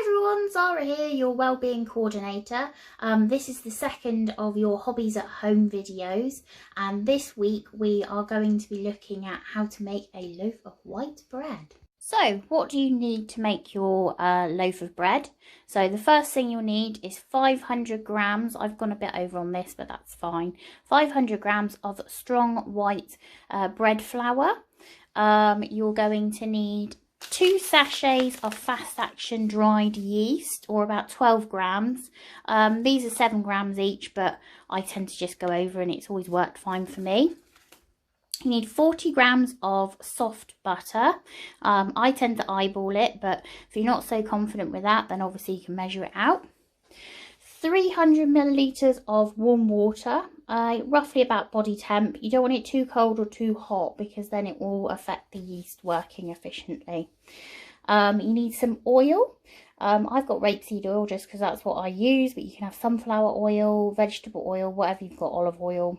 everyone, Zara here, your wellbeing coordinator. This is the second of your hobbies at home videos, and this week we are going to be looking at how to make a loaf of white bread. So what do you need to make your loaf of bread? So the first thing you'll need is 500 grams, I've gone a bit over on this but that's fine, 500 grams of strong white bread flour. You're going to need 2 sachets of fast action dried yeast, or about 12 grams. These are 7 grams each, but I tend to just go over and it's always worked fine for me. You need 40 grams of soft butter. I tend to eyeball it, but if you're not so confident with that, then obviously you can measure it out. 300 millilitres of warm water, roughly about body temp. You don't want it too cold or too hot because then it will affect the yeast working efficiently. You need some oil. I've got rapeseed oil just because that's what I use, but you can have sunflower oil, vegetable oil, whatever you've got, olive oil,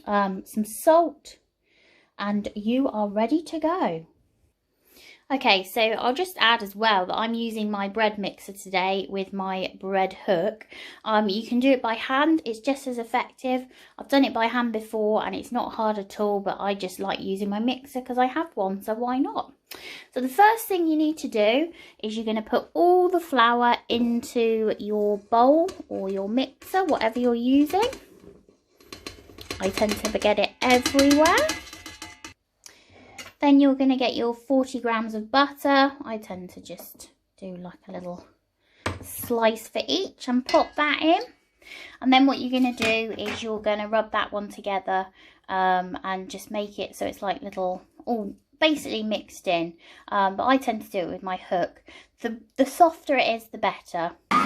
some salt, and you are ready to go. Okay, so I'll just add as well that I'm using my bread mixer today with my bread hook. You can do it by hand, it's just as effective. I've done it by hand before and it's not hard at all, but I just like using my mixer because I have one, so why not? So the first thing you need to do is you're going to put all the flour into your bowl or your mixer, whatever you're using. I tend to get it everywhere. Then you're going to get your 40 grams of butter. I tend to just do like a little slice for each and pop that in. And then what you're going to do is you're going to rub that one together and just make it so it's like little, all basically mixed in. But I tend to do it with my hook. The softer it is, the better. Okay,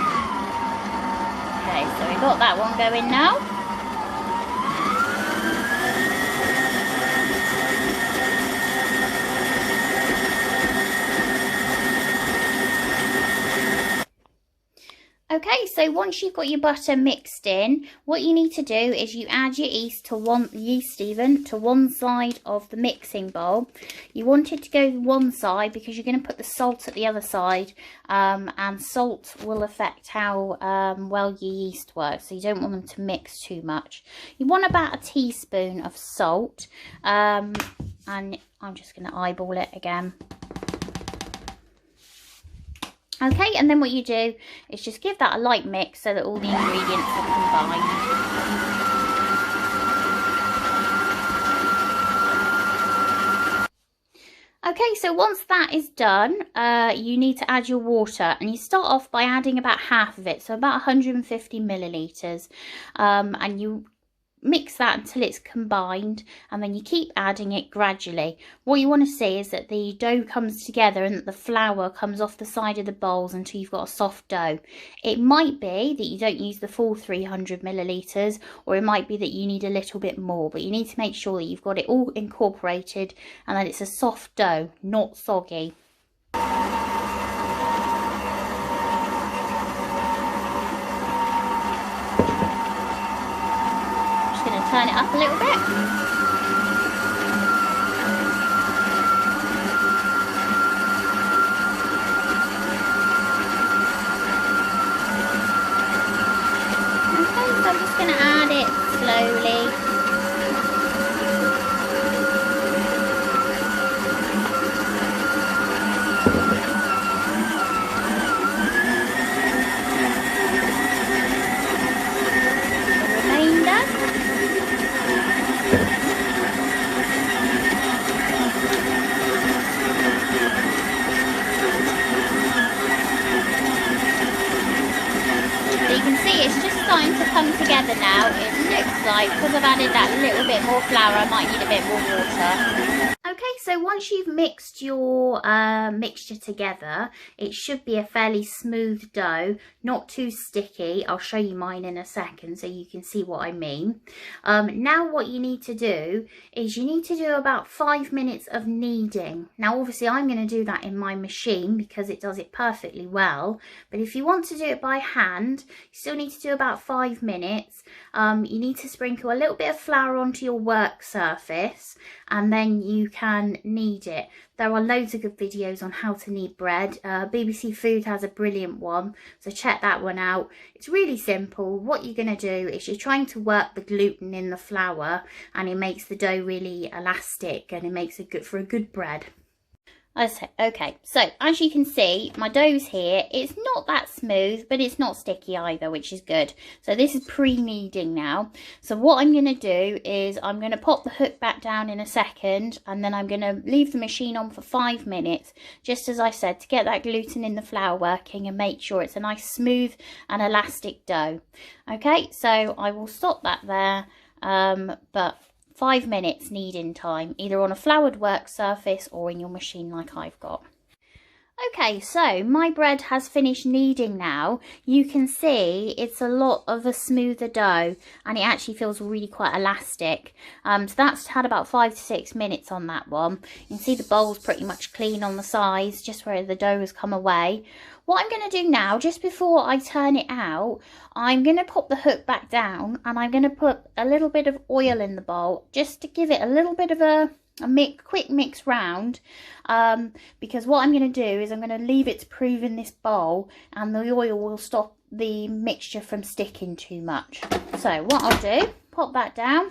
so we've got that one going now. Okay, so once you've got your butter mixed in, what you need to do is you add your yeast to one side of the mixing bowl. You want it to go one side because you're going to put the salt at the other side, and salt will affect how well your yeast works, so you don't want them to mix too much. You want about a teaspoon of salt, and I'm just going to eyeball it again. Okay, and then what you do is just give that a light mix so that all the ingredients are combined. Okay, so once that is done, you need to add your water, and you start off by adding about half of it, so about 150 millilitres, and you mix that until it's combined, and then you keep adding it gradually. What you want to see is that the dough comes together and that the flour comes off the side of the bowls until you've got a soft dough. It might be that you don't use the full 300 millilitres, or it might be that you need a little bit more, but you need to make sure that you've got it all incorporated and that it's a soft dough, not soggy. Turn it up a little bit. Okay, so I'm just going to add it slowly. Starting to come together now. It looks like, because I've added that little bit more flour, I might need a bit more water. Okay, so once you've mixed your mixture together, it should be a fairly smooth dough, not too sticky. I'll show you mine in a second so you can see what I mean. Now what you need to do is you need to do about 5 minutes of kneading. Now obviously I'm going to do that in my machine because it does it perfectly well, but if you want to do it by hand, you still need to do about 5 minutes. You need to sprinkle a little bit of flour onto your work surface, and then you can and knead it. There are loads of good videos on how to knead bread. BBC Food has a brilliant one, so check that one out. It's really simple. What you're going to do is you're trying to work the gluten in the flour, and it makes the dough really elastic, and it makes it good for a good bread. Okay, so as you can see, my dough's here. It's not that smooth, but it's not sticky either, which is good. So this is pre-kneading now. So what I'm going to do is I'm going to pop the hook back down in a second, and then I'm going to leave the machine on for 5 minutes, just as I said, to get that gluten in the flour working and make sure it's a nice smooth and elastic dough. Okay, so I will stop that there, but 5 minutes kneading time, either on a floured work surface or in your machine like I've got. Okay, so my bread has finished kneading now. You can see it's a lot of a smoother dough, and it actually feels really quite elastic. So that's had about 5 to 6 minutes on that one. You can see the bowl's pretty much clean on the sides, just where the dough has come away. What I'm going to do now, just before I turn it out, I'm going to pop the hook back down, and I'm going to put a little bit of oil in the bowl, just to give it a little bit of a quick mix round, because what I'm going to do is I'm going to leave it to prove in this bowl, and the oil will stop the mixture from sticking too much. So what I'll do, pop that down,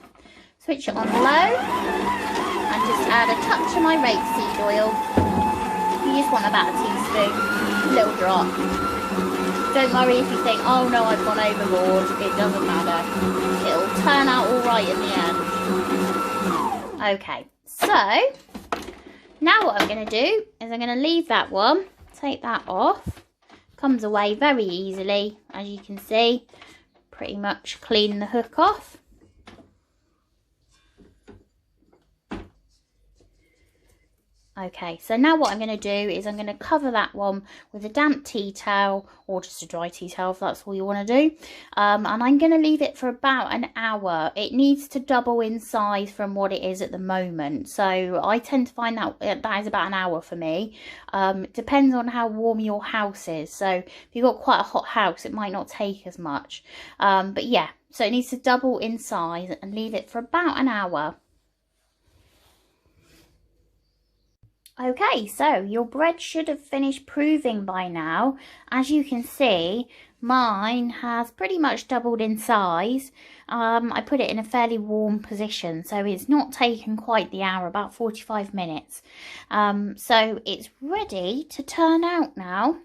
switch it on low, and just add a touch of my rapeseed oil. You just want about a teaspoon, a little drop. Don't worry if you think, oh no, I've gone overboard. It doesn't matter. It'll turn out all right in the end. Okay, so now what I'm going to do is I'm going to leave that one, take that off. Comes away very easily, as you can see. Pretty much clean the hook off. Okay, so now what I'm going to do is I'm going to cover that one with a damp tea towel, or just a dry tea towel if that's all you want to do. And I'm going to leave it for about an hour. It needs to double in size from what it is at the moment. So I tend to find that is about an hour for me. It depends on how warm your house is. So if you've got quite a hot house, it might not take as much. But yeah, so it needs to double in size, and leave it for about an hour. Okay, so your bread should have finished proving by now. As you can see, mine has pretty much doubled in size. I put it in a fairly warm position, so it's not taken quite the hour, about 45 minutes. So it's ready to turn out now.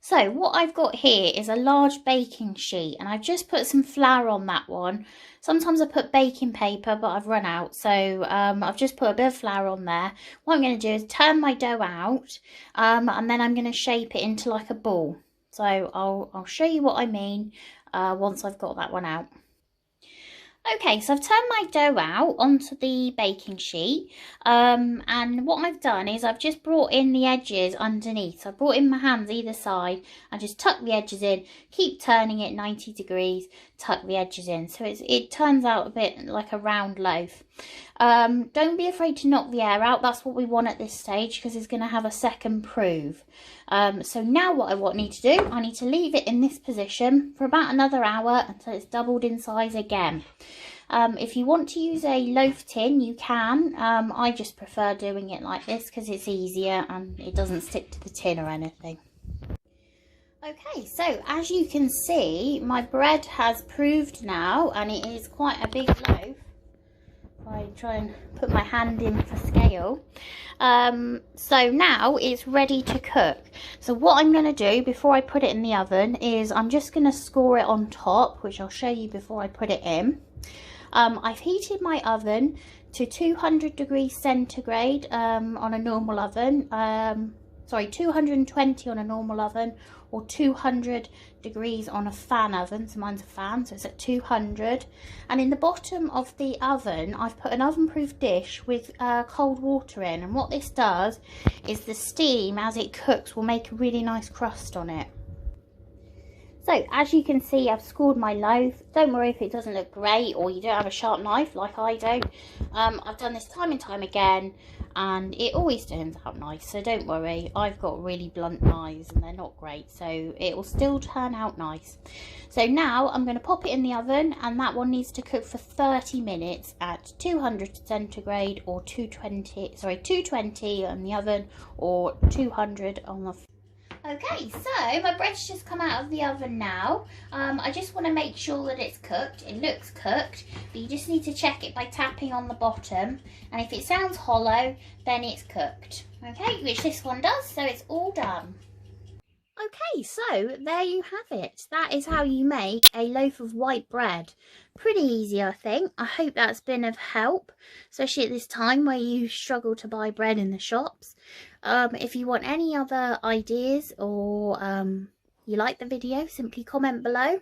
So what I've got here is a large baking sheet, and I've just put some flour on that one. Sometimes I put baking paper, but I've run out, so I've just put a bit of flour on there. What I'm going to do is turn my dough out, and then I'm going to shape it into like a ball. So I'll show you what I mean once I've got that one out. Okay, so I've turned my dough out onto the baking sheet, and what I've done is I've just brought in the edges underneath. So I brought in my hands either side and just tuck the edges in, keep turning it 90 degrees, tuck the edges in. So it turns out a bit like a round loaf. Don't be afraid to knock the air out. That's what we want at this stage, because it's going to have a second prove. So now what I need to do, I need to leave it in this position for about another hour until it's doubled in size again. If you want to use a loaf tin, you can. I just prefer doing it like this because it's easier and it doesn't stick to the tin or anything. Okay, so as you can see, my bread has proved now, and it is quite a big loaf. I try and put my hand in for scale. So now it's ready to cook. So what I'm going to do before I put it in the oven is I'm just going to score it on top, which I'll show you before I put it in. I've heated my oven to 200 degrees centigrade on a normal oven. 220 on a normal oven, or 200 degrees on a fan oven. So mine's a fan, so it's at 200. And in the bottom of the oven, I've put an oven-proof dish with cold water in. And what this does is the steam, as it cooks, will make a really nice crust on it. So as you can see, I've scored my loaf. Don't worry if it doesn't look great or you don't have a sharp knife like I don't. I've done this time and time again and it always turns out nice, so don't worry. I've got really blunt knives and they're not great, so it will still turn out nice. So now I'm going to pop it in the oven, and that one needs to cook for 30 minutes at 200 centigrade or 220 on the oven, or 200 on the. Okay, so my bread's just come out of the oven now. I just want to make sure that it's cooked. It looks cooked, but you just need to check it by tapping on the bottom. And if it sounds hollow, then it's cooked. Okay, which this one does, so it's all done. Okay, so there you have it. That is how you make a loaf of white bread. Pretty easy, I think. I hope that's been of help, especially at this time where you struggle to buy bread in the shops. If you want any other ideas or you like the video, simply comment below.